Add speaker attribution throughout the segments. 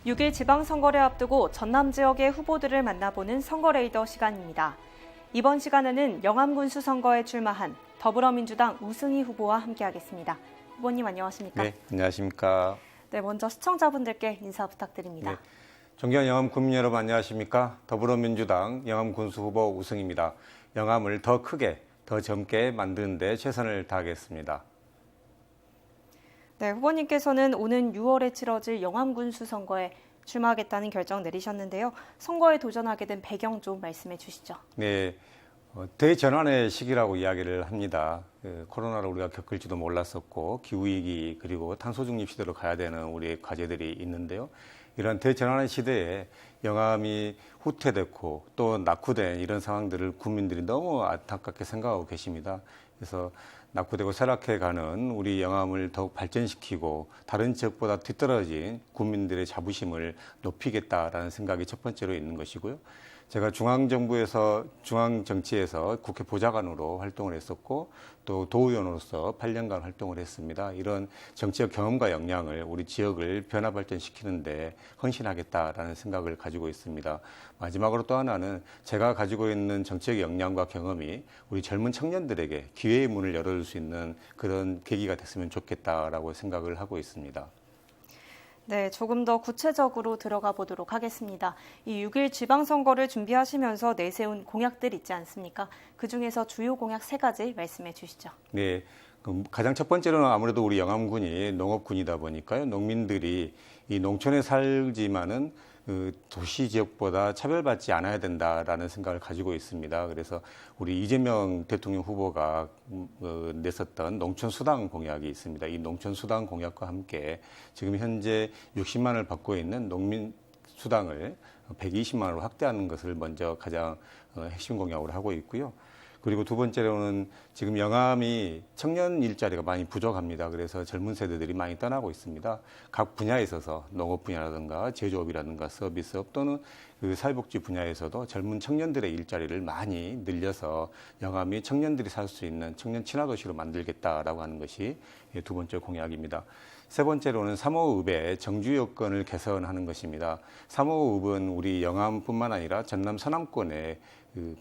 Speaker 1: 6일 지방선거를 앞두고 전남 지역의 후보들을 만나보는 선거레이더 시간입니다. 이번 시간에는 영암군수 선거에 출마한 더불어민주당 우승희 후보와 함께하겠습니다. 후보님 안녕하십니까?
Speaker 2: 네, 안녕하십니까?
Speaker 1: 네, 먼저 시청자분들께 인사 부탁드립니다.
Speaker 2: 네, 존경하는 영암 군민 여러분 안녕하십니까? 더불어민주당 영암군수 후보 우승입니다. 영암을 더 크게, 더 젊게 만드는 데 최선을 다하겠습니다.
Speaker 1: 네, 후보님께서는 오는 6월에 치러질 영암군수 선거에 출마하겠다는 결정 내리셨는데요. 선거에 도전하게 된 배경 좀 말씀해 주시죠.
Speaker 2: 네, 대전환의 시기라고 이야기를 합니다. 코로나를 우리가 겪을지도 몰랐었고 기후위기 그리고 탄소 중립 시대로 가야 되는 우리의 과제들이 있는데요. 이런 대전환의 시대에 영암이 후퇴됐고 또 낙후된 이런 상황들을 국민들이 너무 안타깝게 생각하고 계십니다. 그래서 낙후되고 쇠락해가는 우리 영암을 더욱 발전시키고 다른 지역보다 뒤떨어진 국민들의 자부심을 높이겠다라는 생각이 첫 번째로 있는 것이고요. 제가 중앙정부에서 중앙정치에서 국회 보좌관으로 활동을 했었고 또 도의원으로서 8년간 활동을 했습니다. 이런 정치적 경험과 역량을 우리 지역을 변화 발전시키는 데 헌신하겠다라는 생각을 가지고 있습니다. 마지막으로 또 하나는 제가 가지고 있는 정치적 역량과 경험이 우리 젊은 청년들에게 기회의 문을 열어줄 수 있는 그런 계기가 됐으면 좋겠다라고 생각을 하고 있습니다.
Speaker 1: 네, 조금 더 구체적으로 들어가 보도록 하겠습니다. 이 6일 지방선거를 준비하시면서 내세운 공약들 있지 않습니까? 그중에서 주요 공약 3가지 말씀해 주시죠.
Speaker 2: 네, 가장 첫 번째로는 아무래도 우리 영암군이 농업군이다 보니까요. 농민들이 이 농촌에 살지만은 도시 지역보다 차별받지 않아야 된다라는 생각을 가지고 있습니다. 그래서 우리 이재명 대통령 후보가 냈었던 농촌수당 공약이 있습니다. 이 농촌수당 공약과 함께 지금 현재 60만을 받고 있는 농민 수당을 120만으로 확대하는 것을 먼저 가장 핵심 공약으로 하고 있고요. 그리고 두 번째로는 지금 영암이 청년 일자리가 많이 부족합니다. 그래서 젊은 세대들이 많이 떠나고 있습니다. 각 분야에 있어서 농업 분야라든가 제조업이라든가 서비스업 또는 그 사회복지 분야에서도 젊은 청년들의 일자리를 많이 늘려서 영암이 청년들이 살 수 있는 청년 친화도시로 만들겠다라고 하는 것이 두 번째 공약입니다. 세 번째로는 3호읍의 정주 여건을 개선하는 것입니다. 3호읍은 우리 영암뿐만 아니라 전남 서남권의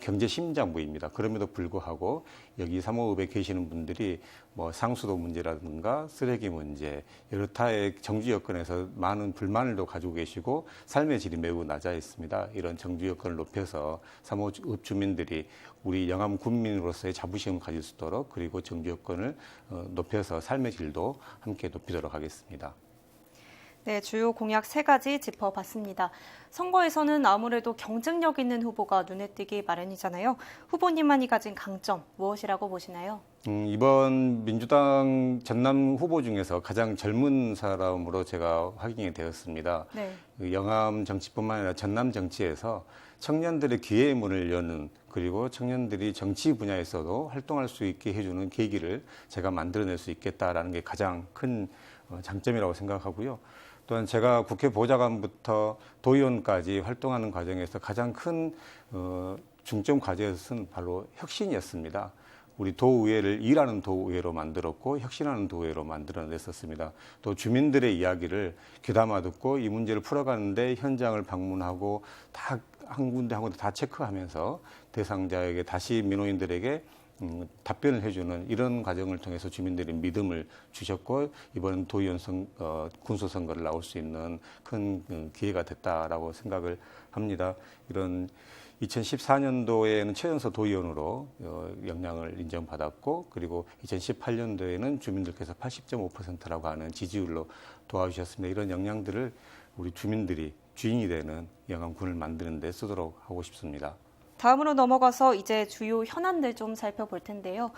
Speaker 2: 경제 심장부입니다. 그럼에도 불구하고 여기 3호읍에 계시는 분들이 뭐 상수도 문제라든가 쓰레기 문제, 여러 타의 정주 여건에서 많은 불만을 또 가지고 계시고 삶의 질이 매우 낮아 있습니다. 이런 정주 여건을 높여서 3호읍 주민들이 우리 영암 군민으로서의 자부심을 가질 수 있도록 그리고 정주 여건을 높여서 삶의 질도 함께 높이도록 하겠습니다.
Speaker 1: 네, 주요 공약 3가지 짚어봤습니다. 선거에서는 아무래도 경쟁력 있는 후보가 눈에 띄기 마련이잖아요. 후보님만이 가진 강점 무엇이라고 보시나요?
Speaker 2: 이번 민주당 전남 후보 중에서 가장 젊은 사람으로 제가 확인이 되었습니다.
Speaker 1: 네.
Speaker 2: 영암 정치뿐만 아니라 전남 정치에서 청년들의 기회의 문을 여는 그리고 청년들이 정치 분야에서도 활동할 수 있게 해주는 계기를 제가 만들어낼 수 있겠다라는 게 가장 큰 장점이라고 생각하고요. 또한 제가 국회 보좌관부터 도의원까지 활동하는 과정에서 가장 큰 중점 과제였은 바로 혁신이었습니다. 우리 도의회를 일하는 도의회로 만들었고 혁신하는 도의회로 만들어냈었습니다. 또 주민들의 이야기를 귀담아 듣고 이 문제를 풀어가는데 현장을 방문하고 다 한 군데 한 군데 다 체크하면서 대상자에게 다시 민원인들에게 답변을 해주는 이런 과정을 통해서 주민들이 믿음을 주셨고 이번 도의원 군수 선거를 나올 수 있는 큰 기회가 됐다라고 생각을 합니다. 이런 2014년도에는 최연소 도의원으로 역량을 인정받았고 그리고 2018년도에는 주민들께서 80.5%라고 하는 지지율로 도와주셨습니다. 이런 역량들을 우리 주민들이 주인이 되는 영암군을 만드는 데 쓰도록 하고 싶습니다.
Speaker 1: 다음으로 넘어가서 이제 주요 현안들 좀 살펴볼 텐데요.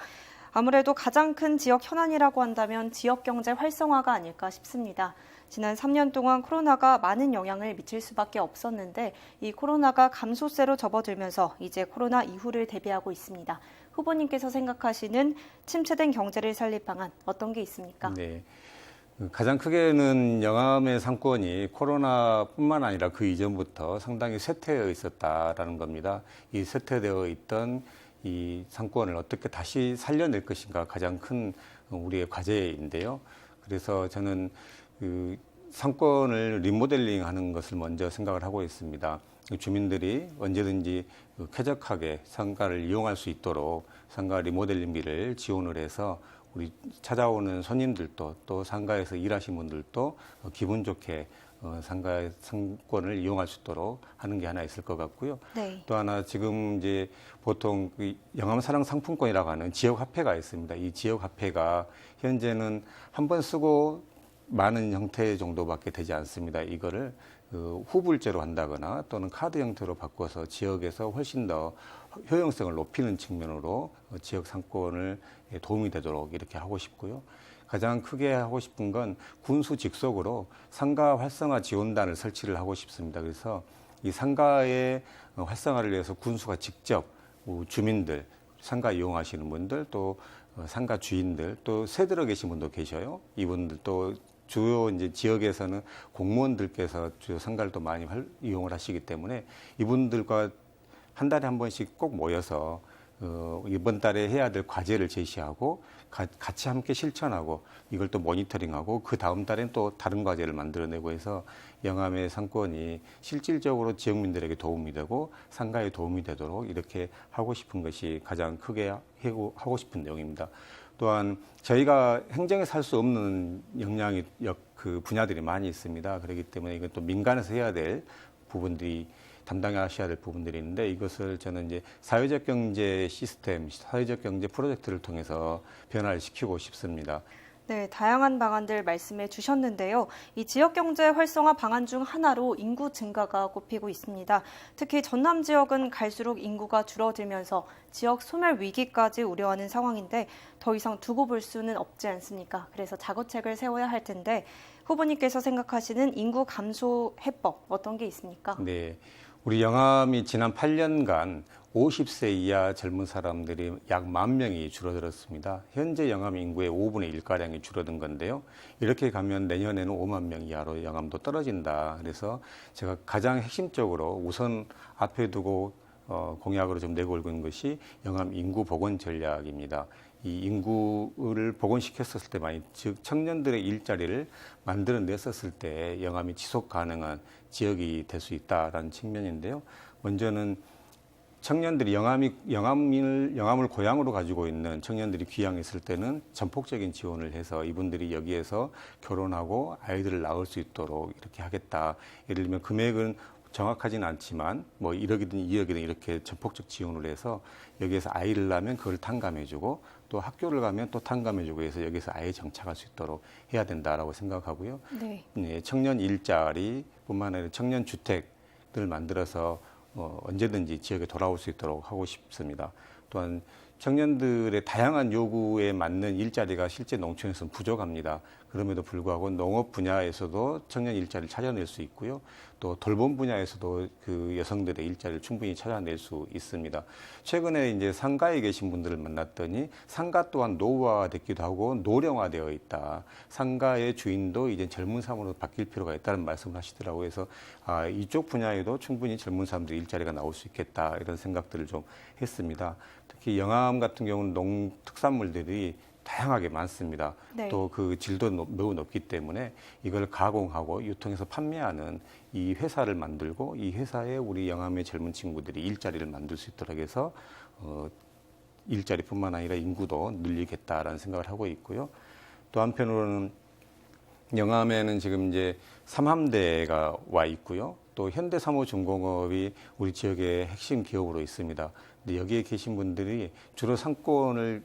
Speaker 1: 아무래도 가장 큰 지역 현안이라고 한다면 지역 경제 활성화가 아닐까 싶습니다. 지난 3년 동안 코로나가 많은 영향을 미칠 수밖에 없었는데 이 코로나가 감소세로 접어들면서 이제 코로나 이후를 대비하고 있습니다. 후보님께서 생각하시는 침체된 경제를 살릴 방안 어떤 게 있습니까?
Speaker 2: 네. 가장 크게는 영암의 상권이 코로나뿐만 아니라 그 이전부터 상당히 쇠퇴해 있었다라는 겁니다. 이 쇠퇴되어 있던 이 상권을 어떻게 다시 살려낼 것인가 가장 큰 우리의 과제인데요. 그래서 저는 상권을 리모델링하는 것을 먼저 생각을 하고 있습니다. 주민들이 언제든지 쾌적하게 상가를 이용할 수 있도록 상가 리모델링비를 지원을 해서 우리 찾아오는 손님들도 또 상가에서 일하신 분들도 기분 좋게 상가의 상권을 이용할 수 있도록 하는 게 하나 있을 것 같고요.
Speaker 1: 네.
Speaker 2: 또 하나 지금 이제 보통 그 영암사랑 상품권이라고 하는 지역 화폐가 있습니다. 이 지역 화폐가 현재는 한 번 쓰고 많은 형태 정도밖에 되지 않습니다. 이거를 후불제로 한다거나 또는 카드 형태로 바꿔서 지역에서 훨씬 더 효용성을 높이는 측면으로 지역 상권을 도움이 되도록 이렇게 하고 싶고요. 가장 크게 하고 싶은 건 군수 직속으로 상가 활성화 지원단을 설치를 하고 싶습니다. 그래서 이 상가의 활성화를 위해서 군수가 직접 주민들, 상가 이용하시는 분들, 또 상가 주인들, 또 세들어 계신 분도 계셔요. 이분들 또 주요 이제 지역에서는 공무원들께서 주요 상가를 또 많이 이용을 하시기 때문에 이분들과 한 달에 한 번씩 꼭 모여서 이번 달에 해야 될 과제를 제시하고 같이 함께 실천하고 이걸 또 모니터링하고 그 다음 달엔 또 다른 과제를 만들어내고 해서 영암의 상권이 실질적으로 지역민들에게 도움이 되고 상가에 도움이 되도록 이렇게 하고 싶은 것이 가장 크게 하고 싶은 내용입니다. 또한 저희가 행정에서 할 수 없는 역량이 그 분야들이 많이 있습니다. 그렇기 때문에 이건 또 민간에서 해야 될 부분들이 담당하셔야 될 부분들이 있는데 이것을 저는 이제 사회적 경제 시스템, 사회적 경제 프로젝트를 통해서 변화를 시키고 싶습니다.
Speaker 1: 네, 다양한 방안들 말씀해 주셨는데요. 이 지역경제 활성화 방안 중 하나로 인구 증가가 꼽히고 있습니다. 특히 전남 지역은 갈수록 인구가 줄어들면서 지역 소멸 위기까지 우려하는 상황인데 더 이상 두고 볼 수는 없지 않습니까? 그래서 작업책을 세워야 할 텐데 후보님께서 생각하시는 인구 감소 해법 어떤 게 있습니까?
Speaker 2: 네, 우리 영암이 지난 8년간 50세 이하 젊은 사람들이 약 10,000명이 줄어들었습니다. 현재 영암 인구의 5분의 1가량이 줄어든 건데요. 이렇게 가면 내년에는 5만 명 이하로 영암도 떨어진다. 그래서 제가 가장 핵심적으로 우선 앞에 두고 공약으로 좀 내걸고 있는 것이 영암 인구 복원 전략입니다. 이 인구를 복원시켰을 때 즉 청년들의 일자리를 만들어냈었을 때 영암이 지속 가능한 지역이 될 수 있다라는 측면인데요. 먼저는 청년들이 영암을 고향으로 가지고 있는 청년들이 귀향했을 때는 전폭적인 지원을 해서 이분들이 여기에서 결혼하고 아이들을 낳을 수 있도록 이렇게 하겠다. 예를 들면 금액은 정확하지는 않지만 뭐 1억이든 2억이든 이렇게 전폭적 지원을 해서 여기에서 아이를 낳으면 그걸 탕감해주고 또 학교를 가면 또 탕감해주고 해서 여기서 아예 정착할 수 있도록 해야 된다라고 생각하고요.
Speaker 1: 네.
Speaker 2: 네, 청년 일자리뿐만 아니라 청년 주택을 만들어서 언제든지 지역에 돌아올 수 있도록 하고 싶습니다. 또한 청년들의 다양한 요구에 맞는 일자리가 실제 농촌에서는 부족합니다. 그럼에도 불구하고 농업 분야에서도 청년 일자리를 찾아낼 수 있고요. 또 돌봄 분야에서도 그 여성들의 일자리를 충분히 찾아낼 수 있습니다. 최근에 이제 상가에 계신 분들을 만났더니 상가 또한 노후화됐기도 하고 노령화되어 있다. 상가의 주인도 이제 젊은 사람으로 바뀔 필요가 있다는 말씀을 하시더라고요. 그래서 이쪽 분야에도 충분히 젊은 사람들의 일자리가 나올 수 있겠다 이런 생각들을 좀 했습니다. 특히 영암 같은 경우는 농특산물들이 다양하게 많습니다.
Speaker 1: 네.
Speaker 2: 또 그 질도 매우 높기 때문에 이걸 가공하고 유통해서 판매하는 이 회사를 만들고 이 회사에 우리 영암의 젊은 친구들이 일자리를 만들 수 있도록 해서 일자리뿐만 아니라 인구도 늘리겠다라는 생각을 하고 있고요. 또 한편으로는 영암에는 지금 이제 삼함대가 와 있고요. 또 현대사무중공업이 우리 지역의 핵심 기업으로 있습니다. 근데 여기에 계신 분들이 주로 상권을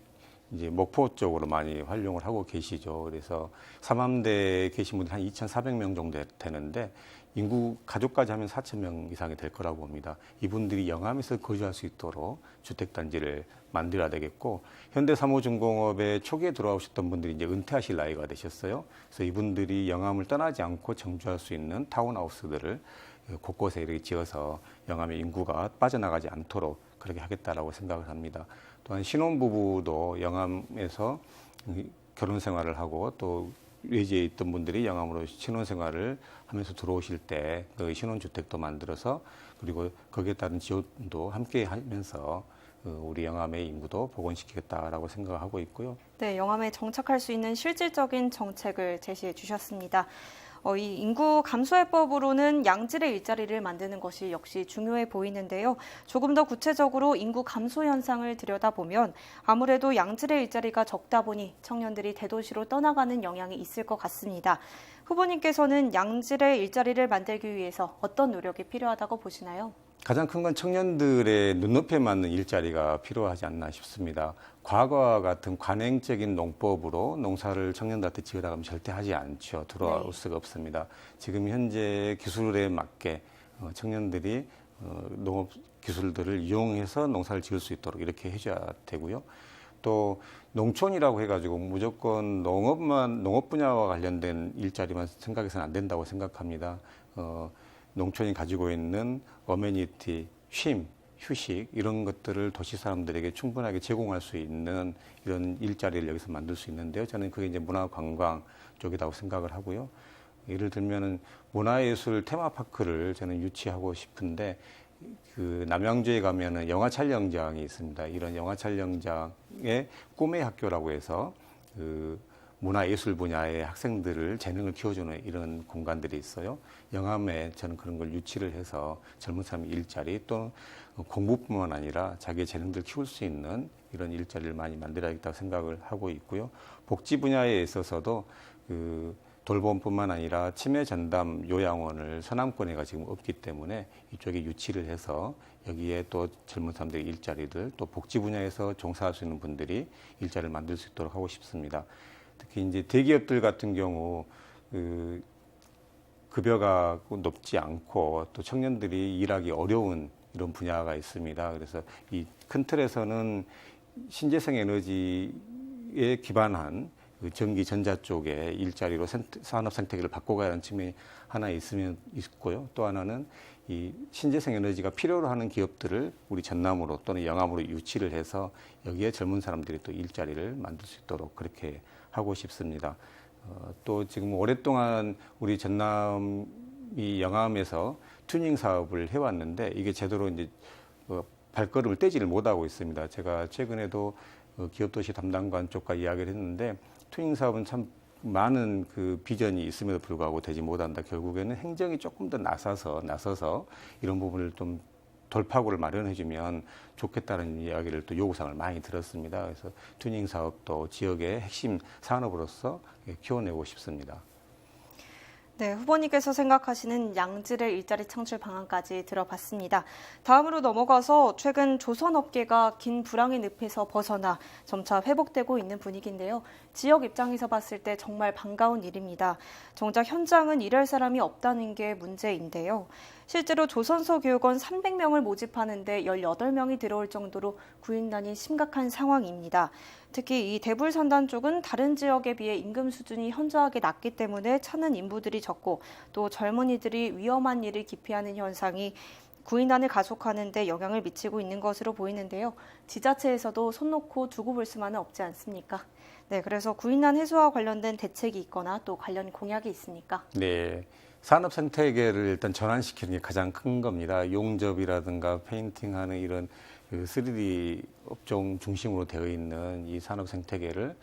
Speaker 2: 이제 목포 쪽으로 많이 활용을 하고 계시죠. 그래서 삼함대에 계신 분들 한 2,400명 정도 되는데 인구 가족까지 하면 4,000명 이상이 될 거라고 봅니다. 이분들이 영암에서 거주할 수 있도록 주택단지를 만들어야 되겠고 현대사무중공업에 초기에 들어오셨던 분들이 이제 은퇴하실 나이가 되셨어요. 그래서 이분들이 영암을 떠나지 않고 정주할 수 있는 타운하우스들을 곳곳에 이렇게 지어서 영암의 인구가 빠져나가지 않도록 그렇게 하겠다라고 생각을 합니다. 또한 신혼부부도 영암에서 결혼 생활을 하고 또 외지에 있던 분들이 영암으로 신혼생활을 하면서 들어오실 때 그 신혼주택도 만들어서 그리고 거기에 따른 지원도 함께 하면서 우리 영암의 인구도 복원시키겠다라고 생각하고 있고요.
Speaker 1: 네, 영암에 정착할 수 있는 실질적인 정책을 제시해 주셨습니다. 이 인구 감소해법으로는 양질의 일자리를 만드는 것이 역시 중요해 보이는데요. 조금 더 구체적으로 인구 감소 현상을 들여다보면 아무래도 양질의 일자리가 적다 보니 청년들이 대도시로 떠나가는 영향이 있을 것 같습니다. 후보님께서는 양질의 일자리를 만들기 위해서 어떤 노력이 필요하다고 보시나요?
Speaker 2: 가장 큰 건 청년들의 눈높이에 맞는 일자리가 필요하지 않나 싶습니다. 과거와 같은 관행적인 농법으로 농사를 청년들한테 지으라고 하면 절대 하지 않죠. 들어올
Speaker 1: 네.
Speaker 2: 수가 없습니다. 지금 현재 기술에 맞게 청년들이 농업 기술들을 이용해서 농사를 지을 수 있도록 이렇게 해줘야 되고요. 또 농촌이라고 해가지고 무조건 농업 분야와 관련된 일자리만 생각해서는 안 된다고 생각합니다. 농촌이 가지고 있는 어메니티, 쉼, 휴식 이런 것들을 도시 사람들에게 충분하게 제공할 수 있는 이런 일자리를 여기서 만들 수 있는데요. 저는 그게 이제 문화관광 쪽이라고 생각을 하고요. 예를 들면은 문화예술 테마파크를 저는 유치하고 싶은데 그 남양주에 가면은 영화 촬영장이 있습니다. 이런 영화 촬영장의 꿈의 학교라고 해서 그 문화예술 분야의 학생들을 재능을 키워주는 이런 공간들이 있어요. 영암에 저는 그런 걸 유치를 해서 젊은 사람 일자리 또 공부뿐만 아니라 자기의 재능들을 키울 수 있는 이런 일자리를 많이 만들어야겠다고 생각을 하고 있고요. 복지 분야에 있어서도 그 돌봄뿐만 아니라 치매 전담 요양원을 서남권에가 지금 없기 때문에 이쪽에 유치를 해서 여기에 또 젊은 사람들의 일자리들 또 복지 분야에서 종사할 수 있는 분들이 일자리를 만들 수 있도록 하고 싶습니다. 특히 이제 대기업들 같은 경우 그 급여가 높지 않고 또 청년들이 일하기 어려운 이런 분야가 있습니다. 그래서 이 큰 틀에서는 신재생 에너지에 기반한 그 전기 전자 쪽의 일자리로 산업 생태계를 바꿔가야 하는 측면이 하나 있고요. 또 하나는 이 신재생 에너지가 필요로 하는 기업들을 우리 전남으로 또는 영암으로 유치를 해서 여기에 젊은 사람들이 또 일자리를 만들 수 있도록 그렇게 하고 싶습니다. 또 지금 오랫동안 우리 전남이 영암에서 튜닝 사업을 해왔는데 이게 제대로 이제 발걸음을 떼지를 못하고 있습니다. 제가 최근에도 기업도시 담당관 쪽과 이야기를 했는데 튜닝 사업은 참 많은 그 비전이 있음에도 불구하고 되지 못한다. 결국에는 행정이 조금 더 나서서 이런 부분을 좀 돌파구를 마련해주면 좋겠다는 이야기를 또 요구사항을 많이 들었습니다. 그래서 튜닝 사업도 지역의 핵심 산업으로서 키워내고 싶습니다.
Speaker 1: 네, 후보님께서 생각하시는 양질의 일자리 창출 방안까지 들어봤습니다. 다음으로 넘어가서 최근 조선업계가 긴 불황의 늪에서 벗어나 점차 회복되고 있는 분위기인데요. 지역 입장에서 봤을 때 정말 반가운 일입니다. 정작 현장은 일할 사람이 없다는 게 문제인데요. 실제로 조선소 교육원 300명을 모집하는데 18명이 들어올 정도로 구인난이 심각한 상황입니다. 특히 이 대불산단 쪽은 다른 지역에 비해 임금 수준이 현저하게 낮기 때문에 찾는 인부들이 적고 또 젊은이들이 위험한 일을 기피하는 현상이 구인난을 가속하는 데 영향을 미치고 있는 것으로 보이는데요. 지자체에서도 손 놓고 두고 볼 수만은 없지 않습니까? 네, 그래서 구인난 해소와 관련된 대책이 있거나 또 관련 공약이 있습니까?
Speaker 2: 네. 산업 생태계를 일단 전환시키는 게 가장 큰 겁니다. 용접이라든가 페인팅하는 이런 그 3D 업종 중심으로 되어 있는 이 산업 생태계를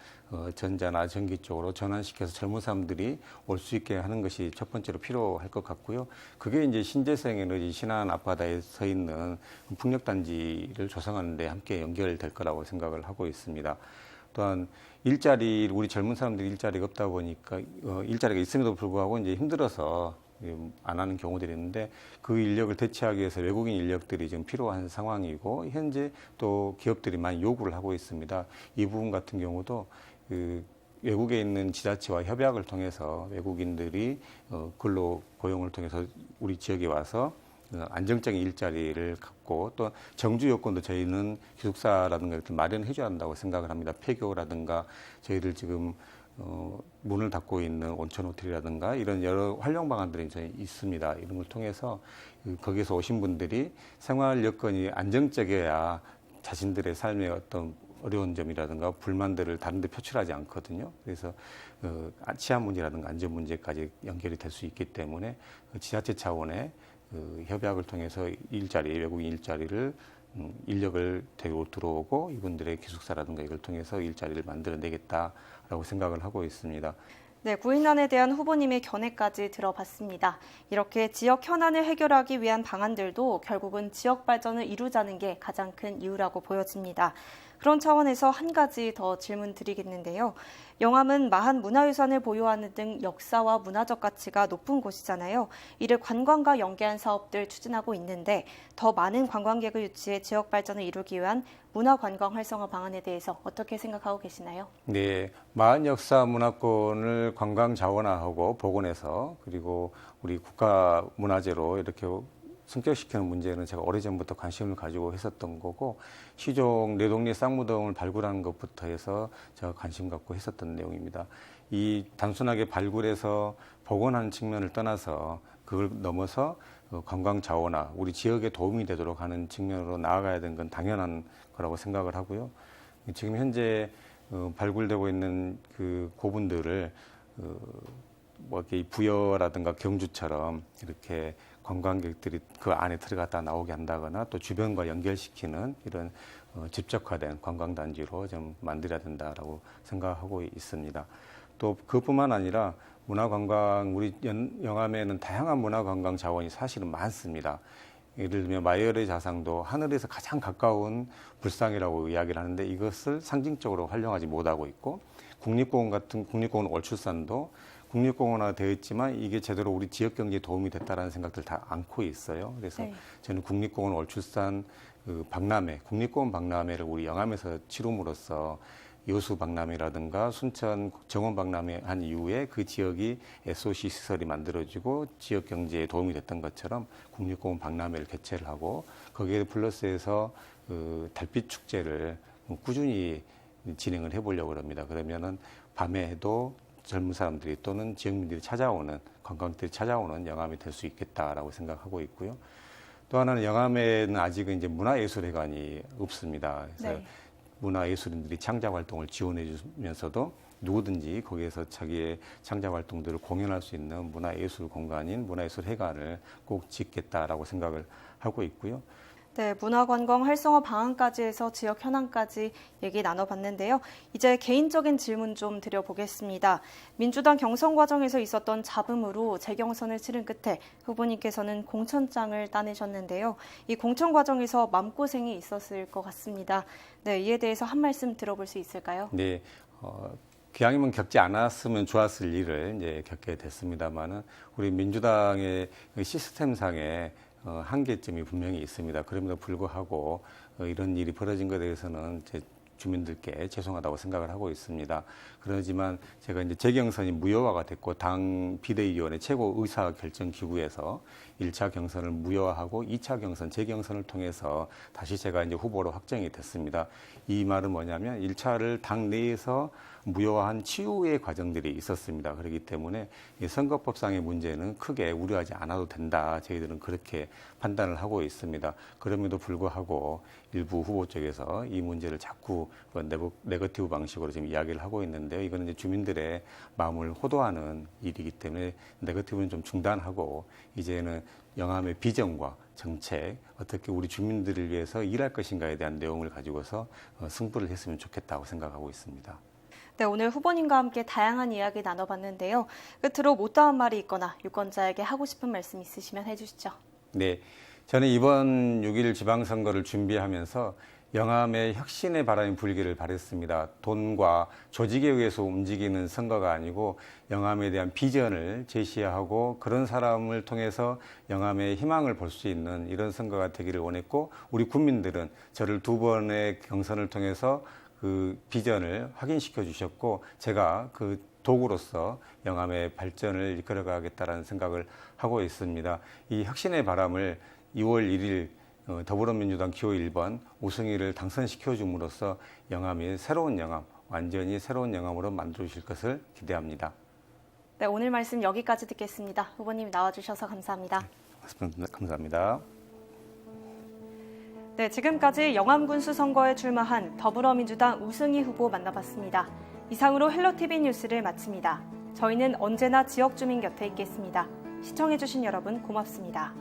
Speaker 2: 전자나 전기 쪽으로 전환시켜서 젊은 사람들이 올 수 있게 하는 것이 첫 번째로 필요할 것 같고요. 그게 이제 신재생 에너지 신안 앞바다에 서 있는 풍력단지를 조성하는 데 함께 연결될 거라고 생각을 하고 있습니다. 또한 우리 젊은 사람들이 일자리가 없다 보니까 일자리가 있음에도 불구하고 이제 힘들어서 안 하는 경우들이 있는데 그 인력을 대체하기 위해서 외국인 인력들이 지금 필요한 상황이고 현재 또 기업들이 많이 요구를 하고 있습니다. 이 부분 같은 경우도 그 외국에 있는 지자체와 협약을 통해서 외국인들이 근로 고용을 통해서 우리 지역에 와서 안정적인 일자리를 갖고 또 정주 여건도 저희는 기숙사라든가 이렇게 마련해 줘야 한다고 생각을 합니다. 폐교라든가 저희들 지금 문을 닫고 있는 온천 호텔이라든가 이런 여러 활용 방안들이 저희 있습니다. 이런 걸 통해서 거기서 오신 분들이 생활 여건이 안정적이어야 자신들의 삶의 어떤 어려운 점이라든가 불만들을 다른 데 표출하지 않거든요. 그래서 치안 문제라든가 안전 문제까지 연결이 될 수 있기 때문에 지자체 차원의 협약을 통해서 외국인 일자리를 인력을 들어오고 이분들의 기숙사라든가 이걸 통해서 일자리를 만들어내겠다라고 생각을 하고 있습니다.
Speaker 1: 네, 구인난에 대한 후보님의 견해까지 들어봤습니다. 이렇게 지역 현안을 해결하기 위한 방안들도 결국은 지역 발전을 이루자는 게 가장 큰 이유라고 보여집니다. 그런 차원에서 한 가지 더 질문 드리겠는데요. 영암은 마한 문화유산을 보유하는 등 역사와 문화적 가치가 높은 곳이잖아요. 이를 관광과 연계한 사업들 추진하고 있는데 더 많은 관광객을 유치해 지역 발전을 이루기 위한 문화관광 활성화 방안에 대해서 어떻게 생각하고 계시나요?
Speaker 2: 네, 마한 역사 문화권을 관광 자원화하고 복원해서 그리고 우리 국가 문화재로 이렇게 승격시키는 문제는 제가 오래전부터 관심을 가지고 했었던 거고 시종 내 동네 쌍무동을 발굴하는 것부터 해서 제가 관심 갖고 했었던 내용입니다. 이 단순하게 발굴해서 복원하는 측면을 떠나서 그걸 넘어서 관광 자원화, 우리 지역에 도움이 되도록 하는 측면으로 나아가야 되는 건 당연한 거라고 생각을 하고요. 지금 현재 발굴되고 있는 그 고분들을 뭐 이렇게 부여라든가 경주처럼 이렇게 관광객들이 그 안에 들어갔다 나오게 한다거나 또 주변과 연결시키는 이런 집적화된 관광단지로 좀 만들어야 된다라고 생각하고 있습니다. 또 그뿐만 아니라 문화관광, 우리 영암에는 다양한 문화관광 자원이 사실은 많습니다. 예를 들면 마이열의 자상도 하늘에서 가장 가까운 불상이라고 이야기를 하는데 이것을 상징적으로 활용하지 못하고 있고 국립공원 같은 국립공원 월출산도 국립공원화 되어 있지만 이게 제대로 우리 지역 경제에 도움이 됐다라는 생각들 다 않고 있어요. 그래서
Speaker 1: 네.
Speaker 2: 저는 국립공원 월출산 박람회, 국립공원 박람회를 우리 영암에서 치rum으로써 여수 박람회라든가 순천 정원 박람회 한 이후에 그 지역이 SOC 시설이 만들어지고 지역 경제에 도움이 됐던 것처럼 국립공원 박람회를 개최를 하고 거기에 플러스해서 달빛 축제를 꾸준히 진행을 해보려고 합니다. 그러면은 밤에도 젊은 사람들이 또는 지역민들이 찾아오는 관광객들이 찾아오는 영암이 될 수 있겠다라고 생각하고 있고요. 또 하나는 영암에는 아직은 이제 문화예술회관이 없습니다. 그래서 네. 문화예술인들이 창작 활동을 지원해 주면서도 누구든지 거기에서 자기의 창작 활동들을 공연할 수 있는 문화예술 공간인 문화예술회관을 꼭 짓겠다라고 생각을 하고 있고요.
Speaker 1: 네, 문화관광 활성화 방안까지 해서 지역 현안까지 얘기 나눠봤는데요. 이제 개인적인 질문 좀 드려보겠습니다. 민주당 경선 과정에서 있었던 잡음으로 재경선을 치른 끝에 후보님께서는 공천장을 따내셨는데요. 이 공천 과정에서 마음고생이 있었을 것 같습니다. 네, 이에 대해서 한 말씀 들어볼 수 있을까요?
Speaker 2: 네, 기왕이면 겪지 않았으면 좋았을 일을 이제 겪게 됐습니다만은 우리 민주당의 시스템상의 한계점이 분명히 있습니다. 그럼에도 불구하고 이런 일이 벌어진 것에 대해서는 제 주민들께 죄송하다고 생각을 하고 있습니다. 그러지만 제가 이제 재경선이 무효화가 됐고 당 비대위원회 최고 의사 결정 기구에서 1차 경선을 무효화하고 2차 경선, 재경선을 통해서 다시 제가 이제 후보로 확정이 됐습니다. 이 말은 뭐냐면 1차를 당 내에서 무효화한 치유의 과정들이 있었습니다. 그렇기 때문에 이 선거법상의 문제는 크게 우려하지 않아도 된다. 저희들은 그렇게 판단을 하고 있습니다. 그럼에도 불구하고 일부 후보 쪽에서 이 문제를 자꾸 네거티브 방식으로 지금 이야기를 하고 있는데요. 이거는 이제 주민들의 마음을 호도하는 일이기 때문에 네거티브는 좀 중단하고 이제는 영암의 비전과 정책, 어떻게 우리 주민들을 위해서 일할 것인가에 대한 내용을 가지고서 승부를 했으면 좋겠다고 생각하고 있습니다.
Speaker 1: 네, 오늘 후보님과 함께 다양한 이야기 나눠봤는데요. 끝으로 못다한 말이 있거나 유권자에게 하고 싶은 말씀 있으시면 해주시죠.
Speaker 2: 네, 저는 이번 6.1 지방선거를 준비하면서 영암의 혁신의 바람이 불기를 바랬습니다. 돈과 조직에 의해서 움직이는 선거가 아니고 영암에 대한 비전을 제시하고 그런 사람을 통해서 영암의 희망을 볼 수 있는 이런 선거가 되기를 원했고 우리 국민들은 저를 2번의 경선을 통해서 그 비전을 확인시켜 주셨고 제가 그 도구로서 영암의 발전을 이끌어가겠다라는 생각을 하고 있습니다. 이 혁신의 바람을 2월 1일 더불어민주당 기호 1번 우승희를 당선시켜 줌으로써 영암이 새로운 영암, 완전히 새로운 영암으로 만들어 주실 것을 기대합니다.
Speaker 1: 네, 오늘 말씀 여기까지 듣겠습니다. 후보님 나와주셔서 감사합니다.
Speaker 2: 감사합니다.
Speaker 1: 네, 지금까지 영암군수 선거에 출마한 더불어민주당 우승희 후보 만나봤습니다. 이상으로 헬로티비 뉴스를 마칩니다. 저희는 언제나 지역 주민 곁에 있겠습니다. 시청해주신 여러분 고맙습니다.